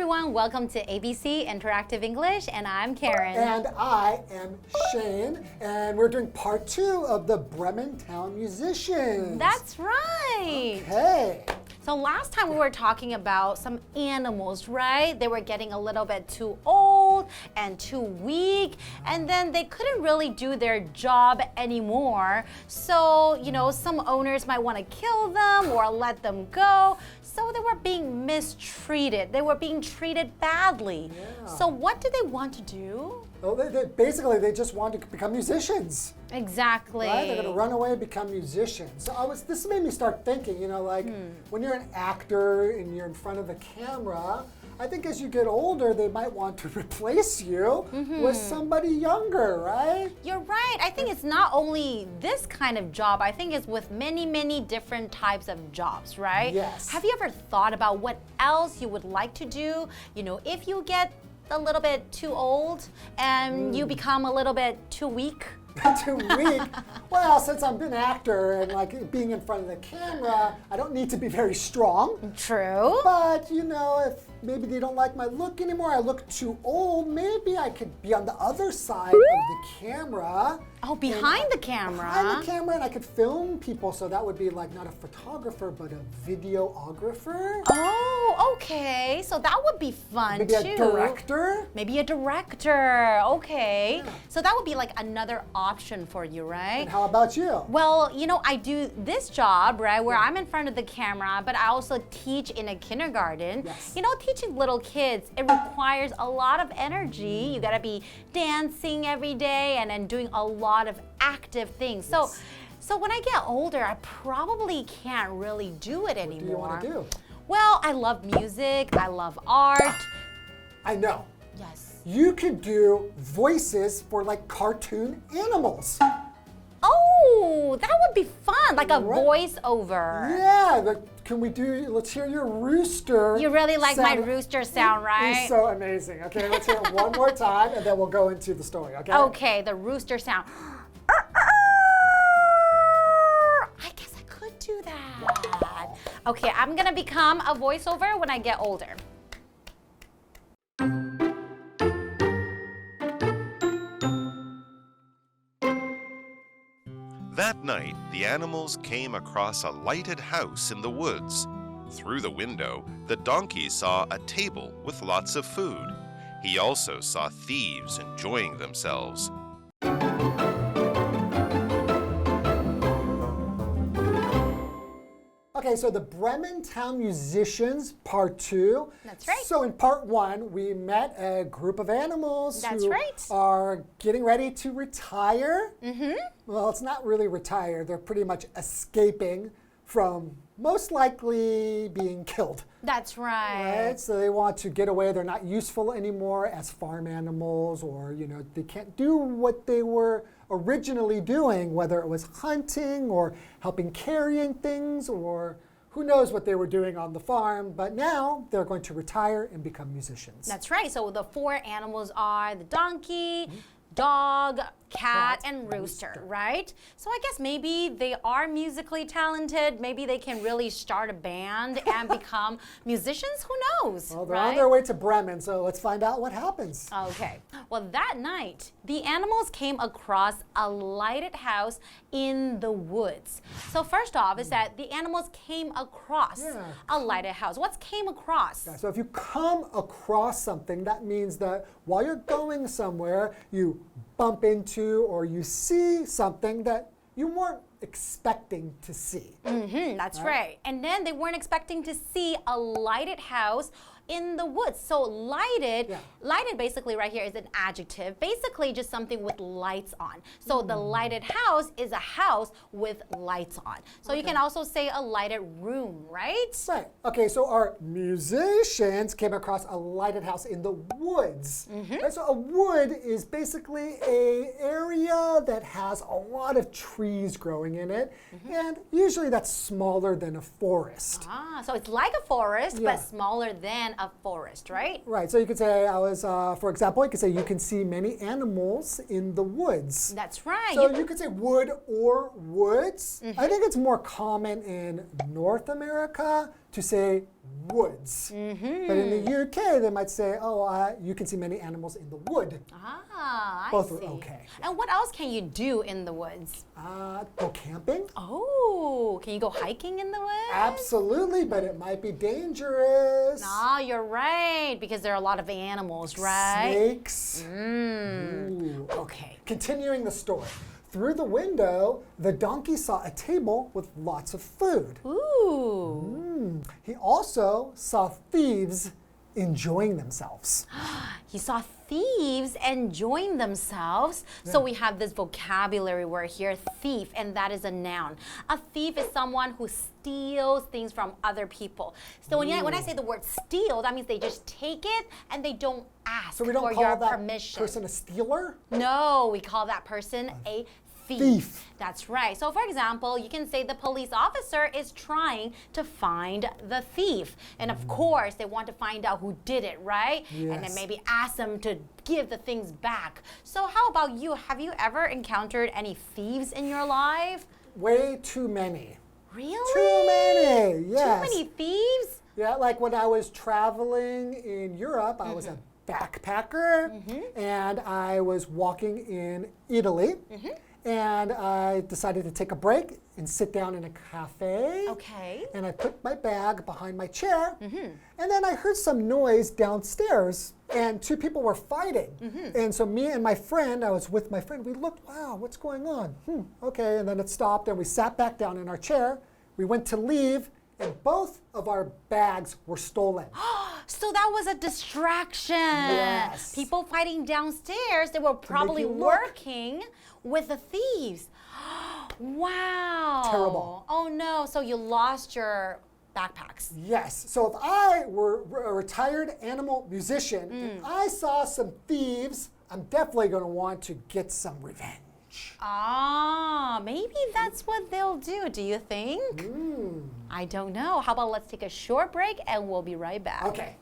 everyone, welcome to ABC Interactive English, and I'm Karen. And I am Shane, and we're doing part 2 of the Bremen Town Musicians. That's right. Okay. So last time we were talking about some animals, right? They were getting a little bit too old and too weak, and then they couldn't really do their job anymore. So, some owners might want to kill them or let them go. So they were being mistreated. They were being treated badly. Yeah. So what did they want to do? Well, they just want to become musicians. Exactly. Right? They're going to run away and become musicians. So this made me start thinking, when you're an actor and you're in front of the camera, I think as you get older, they might want to replace you with somebody younger, right? You're right. I think it's not only this kind of job. I think it's with many, many different types of jobs, right? Yes. Have you ever thought about what else you would like to do? If you get a little bit too old and you become a little bit too weak? Too weak? Well, since I'm an actor and being in front of the camera, I don't need to be very strong. True. But, if maybe they don't like my look anymore, I look too old, maybe I could be on the other side of the camera. Oh, behind the camera. Behind the camera, and I could film people, so that would be not a photographer, but a videographer. Oh, okay. So that would be fun maybe too. Maybe a director. Maybe a director. Okay. Yeah. So that would be another option for you, right? And how about you? Well, I do this job, right, where I'm in front of the camera, but I also teach in a kindergarten. Yes. Teaching little kids, it requires a lot of energy. You gotta be dancing every day and then doing a lot of active things. Yes. So when I get older, I probably can't really do it anymore. What do you want to do? Well, I love music, I love art. I know. Yes. You could do voices for cartoon animals. Oh, that would be fun, like a voiceover. Yeah, let's hear your rooster. You really like my rooster sound, right? It's so amazing. Okay, let's hear it one more time and then we'll go into the story, okay? Okay, the rooster sound. I guess I could do that. Okay, I'm gonna become a voiceover when I get older. That night, the animals came across a lighted house in the woods. Through the window, the donkey saw a table with lots of food. He also saw thieves enjoying themselves. Okay, so the Bremen Town Musicians, part 2. That's right. So in part 1, we met a group of animals who are getting ready to retire. Well, it's not really retire. They're pretty much escaping from most likely being killed. That's right. So they want to get away. They're not useful anymore as farm animals, or they can't do what they were originally doing, whether it was hunting or helping carrying things, or who knows what they were doing on the farm. But now they're going to retire and become musicians. That's right. So the 4 animals are the donkey, dog, cat, and rooster, right? So I guess maybe they are musically talented. Maybe they can really start a band and become musicians. Who knows? Well, they're on their way to Bremen, so let's find out what happens. Okay. Well, that night, the animals came across a lighted house in the woods. So first off is that the animals came across a lighted house. What's came across? Yeah, so if you come across something, that means that while you're going somewhere, you bump into or you see something that you weren't expecting to see. That's right. And then they weren't expecting to see a lighted house in the woods. So lighted basically right here is an adjective, basically just something with lights on. So the lighted house is a house with lights on. So you can also say a lighted room, right? Right. Okay, so our musicians came across a lighted house in the woods. Right, so a wood is basically an area that has a lot of trees growing in it, and usually that's smaller than a forest. So it's like a forest, but smaller than a forest, right? Right. So you could say for example, you could say you can see many animals in the woods. That's right. So you could say wood or woods. I think it's more common in North America to say woods. But in the UK, they might say, you can see many animals in the wood. Ah, Both I see. are okay. And what else can you do in the woods? Go camping. Oh, can you go hiking in the woods? Absolutely, but it might be dangerous. Ah, you're right, because there are a lot of animals, right? Snakes. Ooh. Okay. Continuing the story. Through the window, the donkey saw a table with lots of food. Ooh. He also saw thieves enjoying themselves. He saw thieves enjoying themselves. So we have this vocabulary word here, thief, and that is a noun. A thief is someone who steals things from other people. So when I say the word steal, that means they just take it and they don't ask So we don't for call your that permission. person a stealer? No, we call that person a thief. That's right. So for example, you can say the police officer is trying to find the thief. And of course, they want to find out who did it, right? Yes. And then maybe ask them to give the things back. So how about you? Have you ever encountered any thieves in your life? Way too many. Really? Too many, yes. Too many thieves? Yeah, like when I was traveling in Europe, I was a backpacker, and I was walking in Italy. And I decided to take a break and sit down in a cafe. Okay. And I put my bag behind my chair. And then I heard some noise downstairs, and two people were fighting. And so me and my friend, I was with my friend, we looked, wow, what's going on? Okay, and then it stopped, and we sat back down in our chair. We went to leave, and both of our bags were stolen. So that was a distraction. Yes. People fighting downstairs, they were probably you look. working with the thieves. Wow. Terrible. Oh no, so you lost your backpacks. Yes. So if I were a retired animal musician, and I saw some thieves, I'm definitely going to want to get some revenge. Ah, maybe that's what they'll do. Do you think? I don't know. How about let's take a short break and we'll be right back. Okay.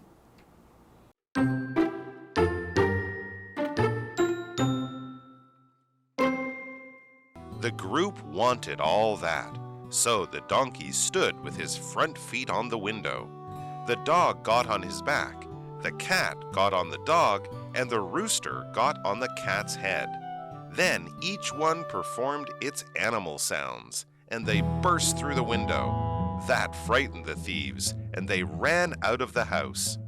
The group wanted all that, so the donkey stood with his front feet on the window. The dog got on his back, the cat got on the dog, and the rooster got on the cat's head. Then each one performed its animal sounds, and they burst through the window. That frightened the thieves, and they ran out of the house.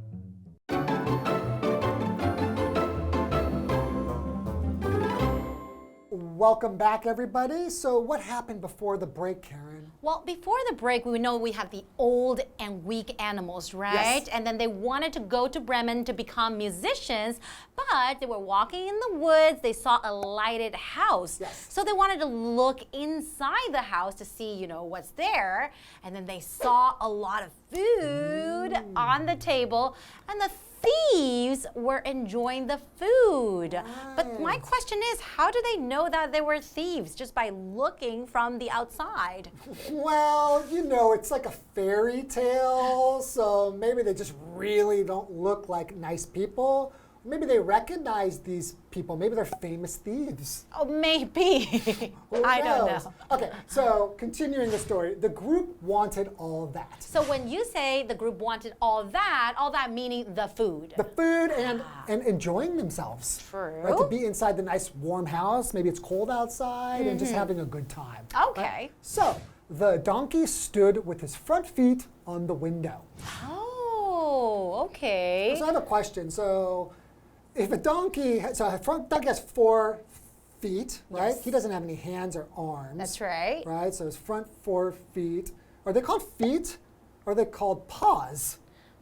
Welcome back, everybody. So what happened before the break, Karen? Well, before the break, we know we have the old and weak animals, right? Yes. And then they wanted to go to Bremen to become musicians, but they were walking in the woods. They saw a lighted house. Yes. So they wanted to look inside the house to see, what's there. And then they saw a lot of food on the table, and the thieves were enjoying the food. But my question is, how do they know that they were thieves? Just by looking from the outside. Well, it's like a fairy tale, so maybe they just really don't look like nice people. Maybe they recognize these people. Maybe they're famous thieves. Oh, maybe. I don't know. Okay, so continuing the story, the group wanted all that. So when you say the group wanted all that meaning the food. The food and enjoying themselves. True. Right, to be inside the nice warm house. Maybe it's cold outside and just having a good time. Okay. Right? So the donkey stood with his front feet on the window. Oh, okay. So I have a question. So if a donkey, donkey has 4 feet, right? Yes. He doesn't have any hands or arms. That's right. Right, so his front 4 feet. Are they called feet or are they called paws?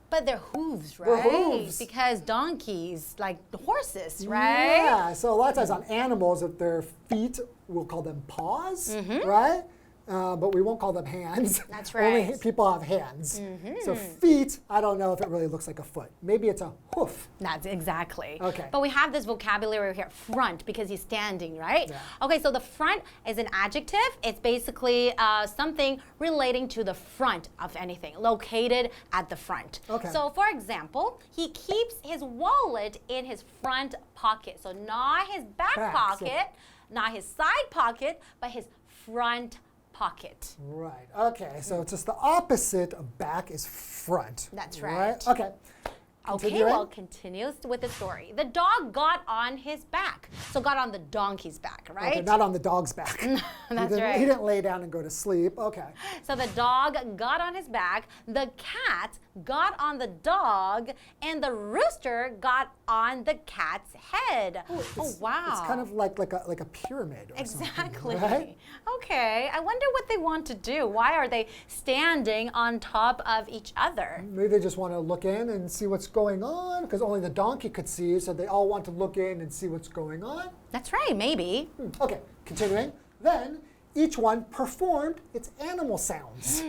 But they're hooves, right? They're hooves. Because donkeys, like horses, right? Yeah, so a lot of times on animals, if they're feet, we'll call them paws, right? But we won't call them hands. That's Only right. people have hands. So feet, I don't know if it really looks like a foot. Maybe it's a hoof. That's exactly. Okay. But we have this vocabulary here, front, because he's standing, right? Yeah. Okay, so the front is an adjective. It's basically something relating to the front of anything, located at the front. Okay. So for example, he keeps his wallet in his front pocket. So not his back Back, pocket, so- not his side pocket, but his front pocket. pocket. Right. Okay. So just the opposite of back is front. That's right. Okay. Okay, well, continues with the story. The dog got on his back. So got on the donkey's back, right? Okay, not on the dog's back. That's right. He didn't lay down and go to sleep. Okay. So the dog got on his back, the cat got on the dog, and the rooster got on the cat's head. Oh, wow. It's kind of like a pyramid or exactly. something, right? Okay, I wonder what they want to do. Why are they standing on top of each other? Maybe they just want to look in and see what's going on, because only the donkey could see, so they all want to look in and see what's going on. That's right, maybe. Okay, continuing. Then each one performed its animal sounds.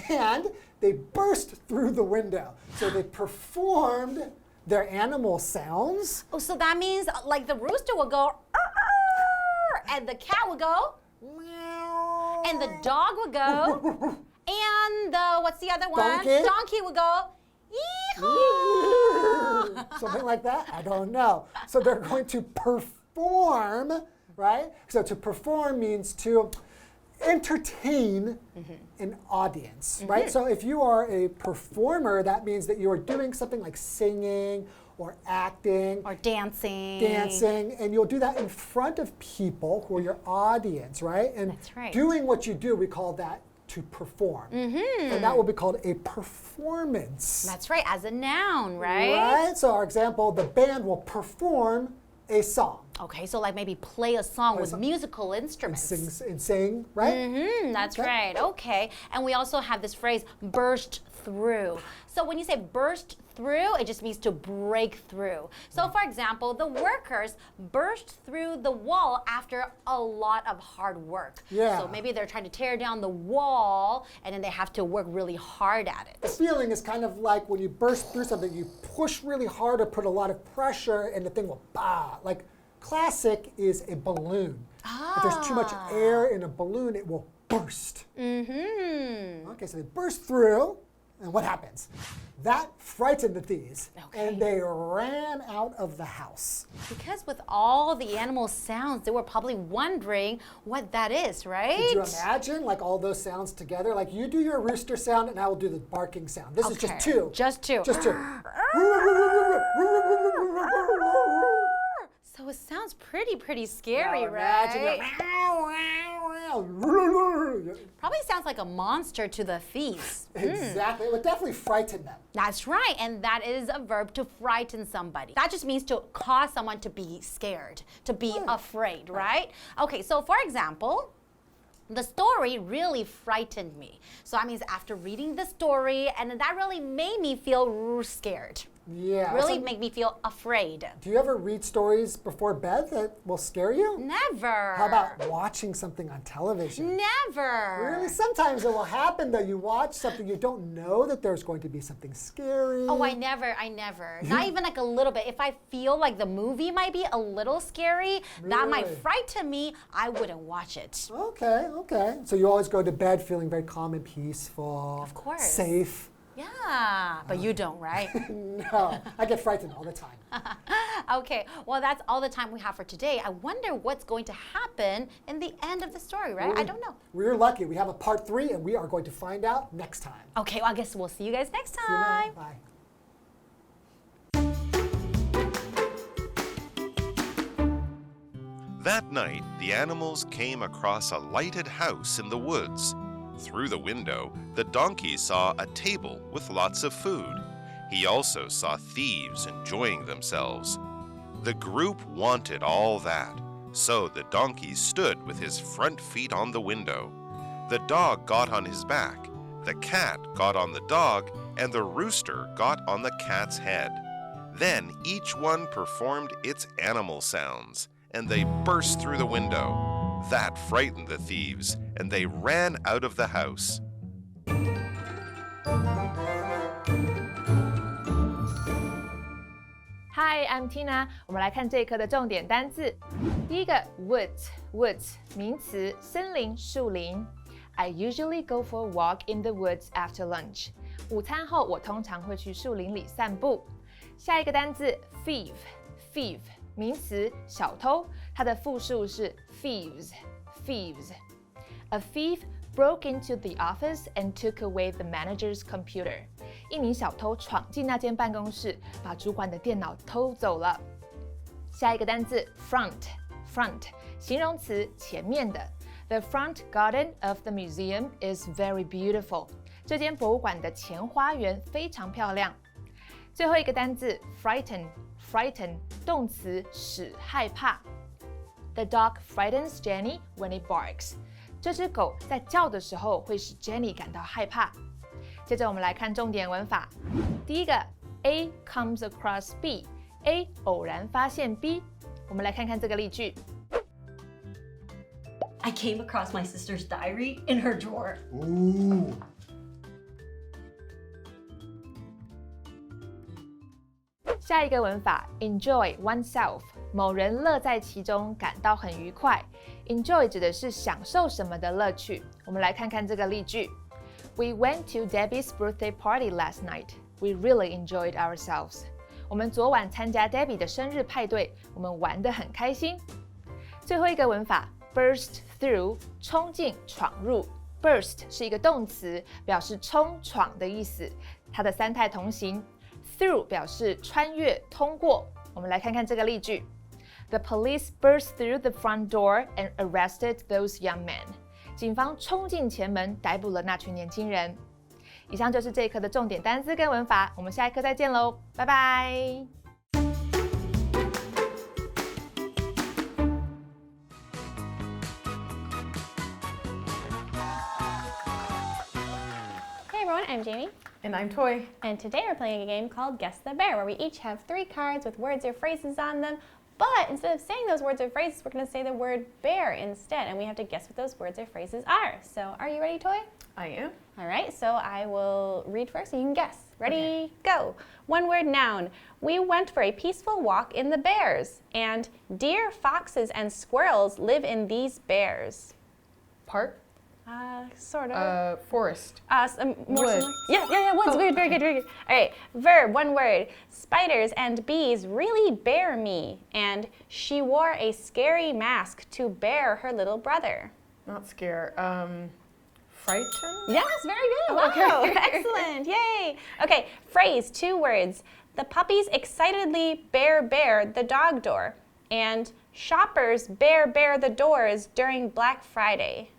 And they burst through the window. So they performed their animal sounds. Oh, so that means like the rooster will go, and the cat will go, Meow. and the dog will go, and the, what's the other one? Donkey will go, yee-haw. Something like that? I don't know. So they're going to perform, right? So to perform means to entertain an audience, right? So if you are a performer, that means that you are doing something like singing or acting Or dancing. and you'll do that in front of people who are your audience, right? And That's right. doing what you do, we call that to perform. And that will be called a performance. That's right, as a noun, right? Right? So our example, the band will perform a song. Okay, so like maybe play a song with musical instruments. Sing, right? That's right, okay. And we also have this phrase, burst through. So when you say burst through, it just means to break through. So for example, the workers burst through the wall after a lot of hard work. Yeah. So maybe they're trying to tear down the wall and then they have to work really hard at The it. feeling is kind of like when you burst through something, you push really hard or put a lot of pressure and the thing will bah. Like classic is a balloon. If there's too much air in a balloon, it will burst. Okay, so they burst through, and what happens? That frightened the thieves, and they ran out of the house. Because with all the animal sounds, they were probably wondering what that is, right? Could you imagine like all those sounds together? Like you do your rooster sound, and I will do the barking sound. This is just two. Just two. Just two. So it sounds pretty scary, Now imagine right? Probably sounds like a monster to the thieves. Exactly. It would definitely frighten them. That's right, and that is a verb to frighten somebody. That just means to cause someone to be scared, to be afraid, right? Okay, so for example, the story really frightened me. So that means after reading the story, and that really made me feel scared. Yeah. Really make me feel afraid. Do you ever read stories before bed that will scare you? Never. How about watching something on television? Never. Really? Sometimes it will happen that you watch something, you don't know that there's going to be something scary. Oh, I never. Not even like a little bit. If I feel like the movie might be a little scary, that might Really? frighten me, I wouldn't watch it. Okay. So you always go to bed feeling very calm and peaceful. Of course. Safe. Yeah, but you don't, right? No, I get frightened all the time. Okay, well, that's all the time we have for today. I wonder what's going to happen in the end of the story, right? I don't know. We're lucky. We have a part 3, and we are going to find out next time. Okay, well, I guess we'll see you guys next See you time. then. Bye. That night, the animals came across a lighted house in the woods. Through the window, the donkey saw a table with lots of food. He also saw thieves enjoying themselves. The group wanted all that, so the donkey stood with his front feet on the window. The dog got on his back, the cat got on the dog, and the rooster got on the cat's head. Then each one performed its animal sounds, and they burst through the window. That frightened the thieves, and they ran out of the house. Hi, I'm Tina. 我们来看这一课的重点单字。第一个 woods 名词，森林、树林。I usually go for a walk in the woods after lunch. 午餐后，我通常会去树林里散步。下一个单字 thief 名词，小偷，它的复数是thieves。A thief broke into the office and took away the manager's computer. 一名小偷闯进那间办公室，把主管的电脑偷走了。下一个单字 front， 形容词，前面的。The front garden of the museum is very beautiful. 这间博物馆的前花园非常漂亮。最后一个单字 frighten， 动词，使害怕。The dog frightens Jenny when it barks. 这只狗在叫的时候会使 Jenny 感到害怕。接着我们来看重点文法。第一个 A comes across B，A 偶然发现 B。我们来看看这个例句。I came across my sister's diary in her drawer. Ooh. 下一个文法 enjoy oneself， 某人乐在其中，感到很愉快。Enjoy 指的是享受什么的乐趣。我们来看看这个例句。We went to Debbie's birthday party last night. We really enjoyed ourselves. 我们昨晚参加 Debbie 的生日派对，我们玩得很开心。最后一个文法 burst through， 冲进、闯入。Burst 是一个动词，表示冲、闯的意思。它的三态同形。Through 表示穿越、通过。我们来看看这个例句。The police burst through the front door and arrested those young men. 警方冲进前门，逮捕了那群年轻人。以上就是这一课的重点单字跟文法，我们下一课再见喽，拜拜。Hey everyone, I'm Jamie. And I'm Toi. And today we're playing a game called Guess the Bear, where we each have 3 cards with words or phrases on them. But instead of saying those words or phrases, we're going to say the word bear instead. And we have to guess what those words or phrases are. So are you ready, Toi? I am. All right, so I will read first and you can guess. Ready, go. One word noun. We went for a peaceful walk in the bears. And deer, foxes, and squirrels live in these bears. Park? Sort of. Forest. Woods. Yeah, woods. Weird, very good, very good. All right, verb, one word. Spiders and bees really bear me. And she wore a scary mask to bear her little brother. Not scare. Frightened? Yes, very good. Wow, okay. Excellent. Yay. Okay, phrase, 2 words. The puppies excitedly bear the dog door. And shoppers bear the doors during Black Friday.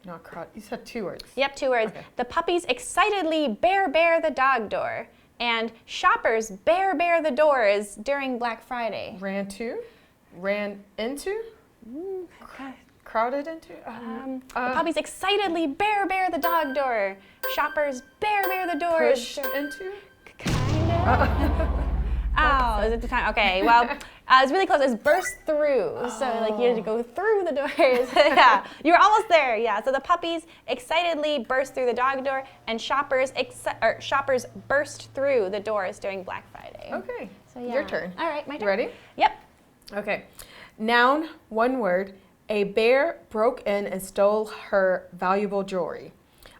Not crowd. You said 2 words. Yep, 2 words. Okay. The puppies excitedly bear the dog door. And shoppers bear the doors during Black Friday. Ran to? Ran into? Crowded into? The puppies excitedly bear the dog door. Shoppers bear the doors. Pushed into? Kind of. Oh, is it the time? Okay, well, it's really close. It's burst through. So, like, you had to go through the doors. Yeah, you were almost there. Yeah, so the puppies excitedly burst through the dog door, and shoppers burst through the doors during Black Friday. Okay, So, yeah. your turn. All right, my turn. You ready? Yep. Okay. Noun, 1 word. A bear broke in and stole her valuable jewelry.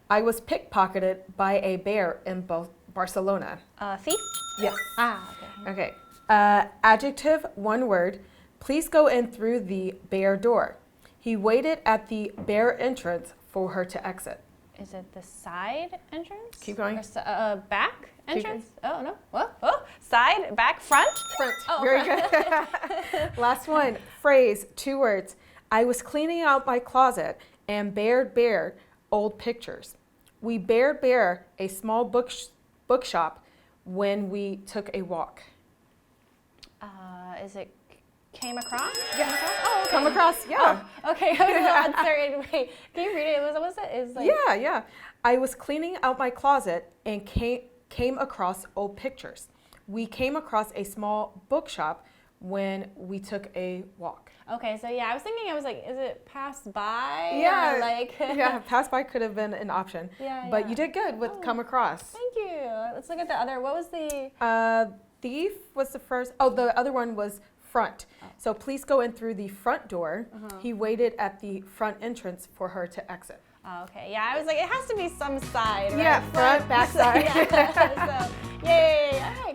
I was pickpocketed by a bear in Barcelona. Thief? Yes. Okay. Okay. Adjective, 1 word. Please go in through the bear door. He waited at the bear entrance for her to exit. Is it the side entrance? Keep going. Or back Keep entrance? Oh, no. What? Oh, side, back, front? Front. Oh, Very good. Last one. Phrase, 2 words. I was cleaning out my closet and bared old pictures. We bared a small bookshop when we took a walk. Is it came across? Yeah. Oh, okay. Come across, yeah. Oh, okay. Sorry. Wait. Can you read it? What was it? It's like, Yeah. I was cleaning out my closet and came across old pictures. We came across a small bookshop when we took a walk. Okay, so yeah, I was thinking, is it pass by? Yeah. Or like. Yeah, pass by could have been an option. Yeah. But you did good with come across. Thank you. Let's look at the other. What was the? Thief was the first. Oh, the other one was front. Oh. So please go in through the front door. He waited at the front entrance for her to exit. Oh, okay. Yeah, I was like, it has to be some side, right? Yeah, front, back side. Yeah, so, yay. All right,